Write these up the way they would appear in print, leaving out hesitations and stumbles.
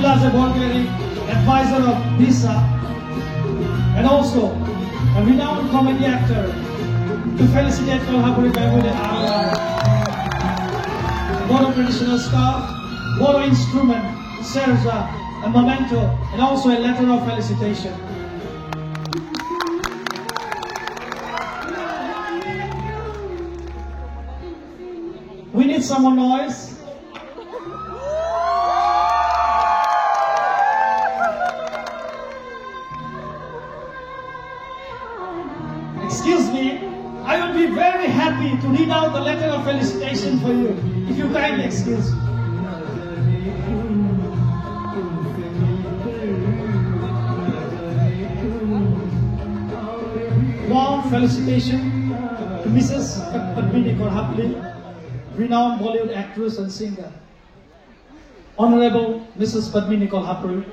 Abdulaziz Borgeri, advisor of BISA, and also a renowned comedy actor, to felicitate Kolhapuri Babu and Aralai. Bodo traditional scarf, Bodo instrument, serza, a memento, and also a letter of felicitation. We need some more noise. Excuse me, I would be very happy to read out the letter of felicitation for you, if you kindly excuse me. Warm felicitation to Mrs. Padmini Kolhapuri, renowned Bollywood actress and singer. Honorable Mrs. Padmini Kolhapuri,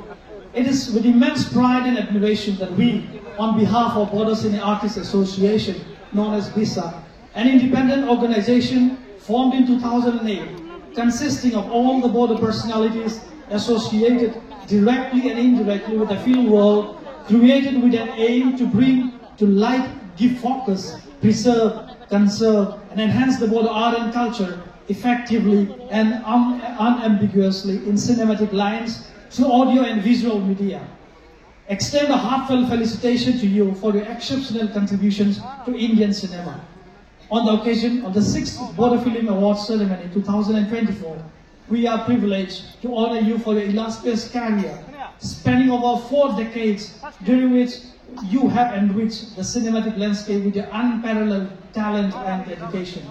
it is with immense pride and admiration that we, on behalf of Bodo Cine Artists Association, known as BISA, an independent organization formed in 2008, consisting of all the Bodo personalities associated directly and indirectly with the film world, created with an aim to bring to light, give focus, preserve, conserve, and enhance the Bodo art and culture effectively and unambiguously in cinematic lines through audio and visual media. Extend a heartfelt felicitation to you for your exceptional contributions to Indian cinema. On the occasion of the 6th Bodo Film Awards ceremony 2024, we are privileged to honor you for your illustrious career, spanning over 4 decades, during which you have enriched the cinematic landscape with your unparalleled talent and dedication.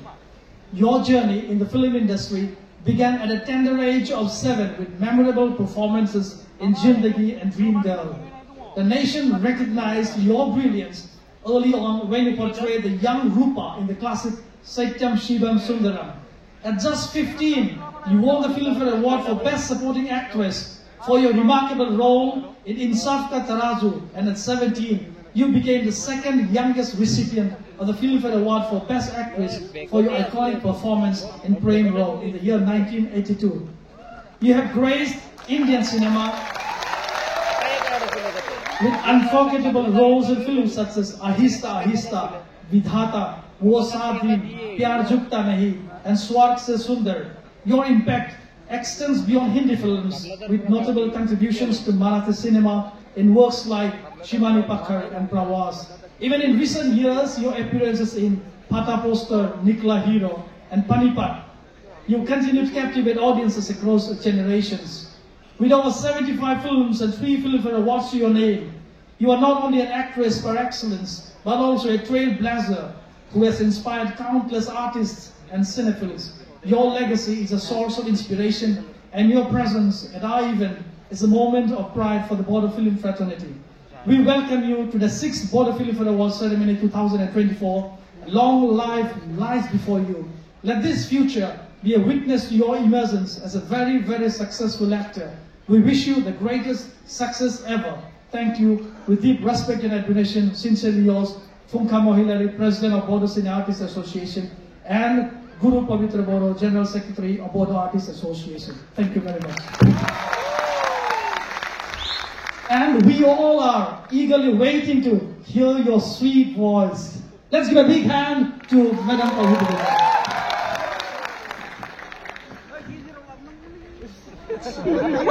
Your journey in the film industry began at a tender age of 7 with memorable performances in Jindagi and Dream Girl. The nation recognized your brilliance early on when you portrayed the young Rupa in the classic Satyam Shivam Sundaram. At just 15, you won the Filmfare Award for Best Supporting Actress for your remarkable role in Insaf Ka Tarazu, and at 17, you became the 2nd youngest recipient of the Filmfare Award for Best Actress for your iconic performance in Prem Rao in the year 1982. You have graced Indian cinema with unforgettable roles in films such as Ahista Ahista, Vidhata, Wo Saath Din, Pyar Jhukta Nahi, and Swarg Se Sundar. Your impact extends beyond Hindi films with notable contributions to Marathi cinema in works like Shimani Pakhar and Pravas. Even in recent years, your appearances in Pata Poster, Nikla Hero, and Panipat, you continue to captivate audiences across generations. With over 75 films and 3 Filmfare Awards to your name, you are not only an actress par excellence, but also a trailblazer who has inspired countless artists and cinephiles. Your legacy is a source of inspiration, and your presence at our event is a moment of pride for the Bodo Film fraternity. We welcome you to the 6th Bodo Filmfare Awards ceremony 2024. Long life lies before you. Let this future be a witness to your emergence as a very, very successful actor. We wish you the greatest success ever. Thank you. With deep respect and admiration, sincerely yours, Phumka Mohilari, President of Bodo Cine Artists Association, and Guru Pavitra Bodo, General Secretary of Bodo Artists Association. Thank you very much. And we all are eagerly waiting to hear your sweet voice. Let's give a big hand to Madam Pavitra.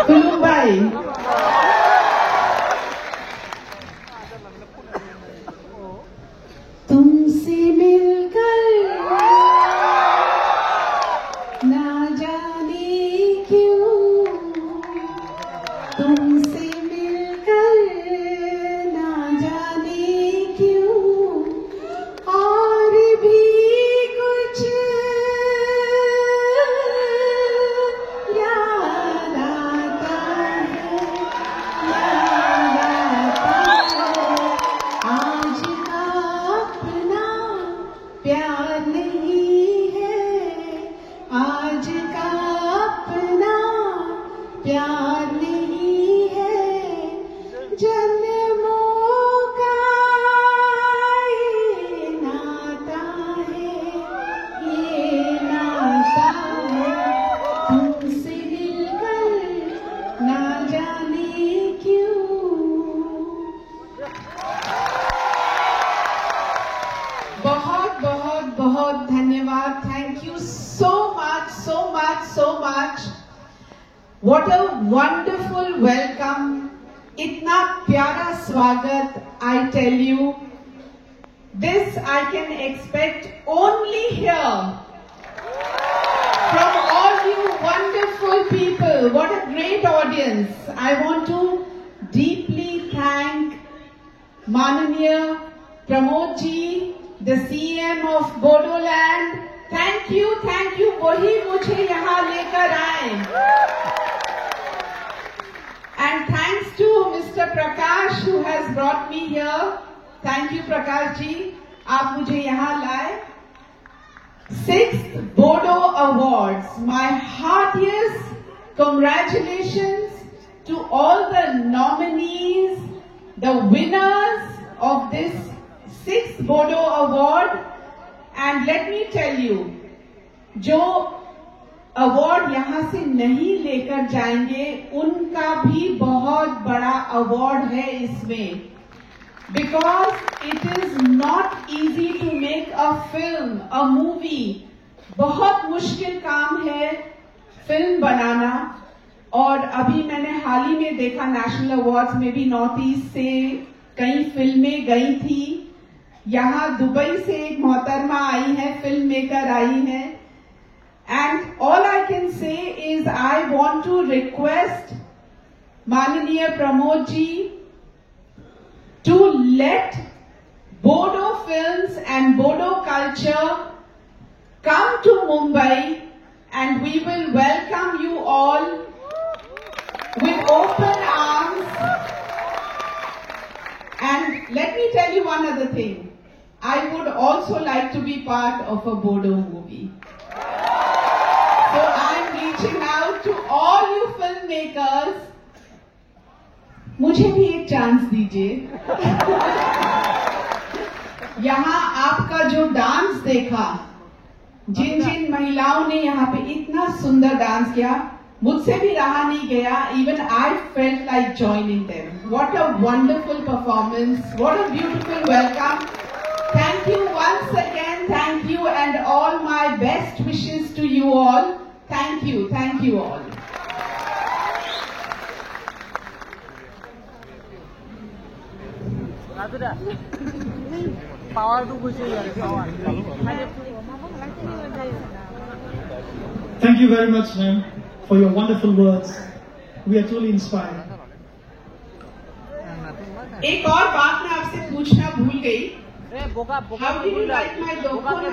Tulumbai. तुमसे मिलकर ना जाने क्यों, तुमसे मिलकर ना जाने क्यों और भी कुछ याद आता है, याद आता है आज का अपना What a wonderful welcome. Itna pyara swagat, I tell you. This I can expect only here. From all you wonderful people. What a great audience. I want to deeply thank Mananiya Pramod ji, the CM of Bodoland. Thank you. वही मुझे यहाँ लेकर आए. And thanks to Mr. Prakash who has brought me here. Thank you Prakash ji. आप मुझे यहाँ लाए. 6th Bodo Awards. My heartiest congratulations to all the nominees, the winners of this 6th Bodo Award. And let me tell you, जो award यहाँ से नहीं लेकर जाएंगे उनका भी बहुत बड़ा अवार्ड है इसमें. Because it is not easy to make a film, a movie. बहुत मुश्किल काम है फिल्म बनाना. और अभी मैंने हाल ही में देखा नेशनल अवार्ड्स में भी नॉर्थ ईस्ट से कई फिल्में गई थी. यहाँ दुबई से एक मोहतरमा आई है, फिल्म मेकर आई है. And all I can say is I want to request Mananiya Pramod ji to let Bodo films and Bodo culture come to Mumbai, and we will welcome you all with open arms. And let me tell you one other thing. I would also like to be part of a Bodo movie. So I'm reaching out to all you filmmakers. मुझे भी एक chance दीजिए. यहाँ आपका जो dance देखा, जिन महिलाओं ने यहाँ पे इतना सुंदर डांस किया, मुझसे भी रहा नहीं गया. Even I felt like joining them. What a wonderful performance. What a beautiful welcome. Thank you once again. Thank you, and all my best wishes to you all. Thank you all. Thank you very much, ma'am, for your wonderful words. We are truly inspired. एक और बात मैं आपसे पूछना भूल गई. How did you like my dokona?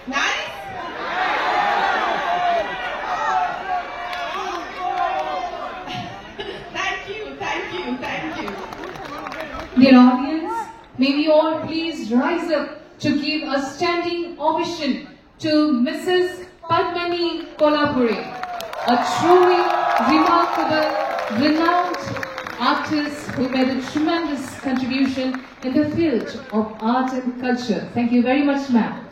Nice? Thank you. Dear audience, may we all please rise up to give a standing ovation to Mrs. Padmani Kolhapure, a truly remarkable, renowned artist who made a tremendous contribution in the field of art and culture. Thank you very much, ma'am.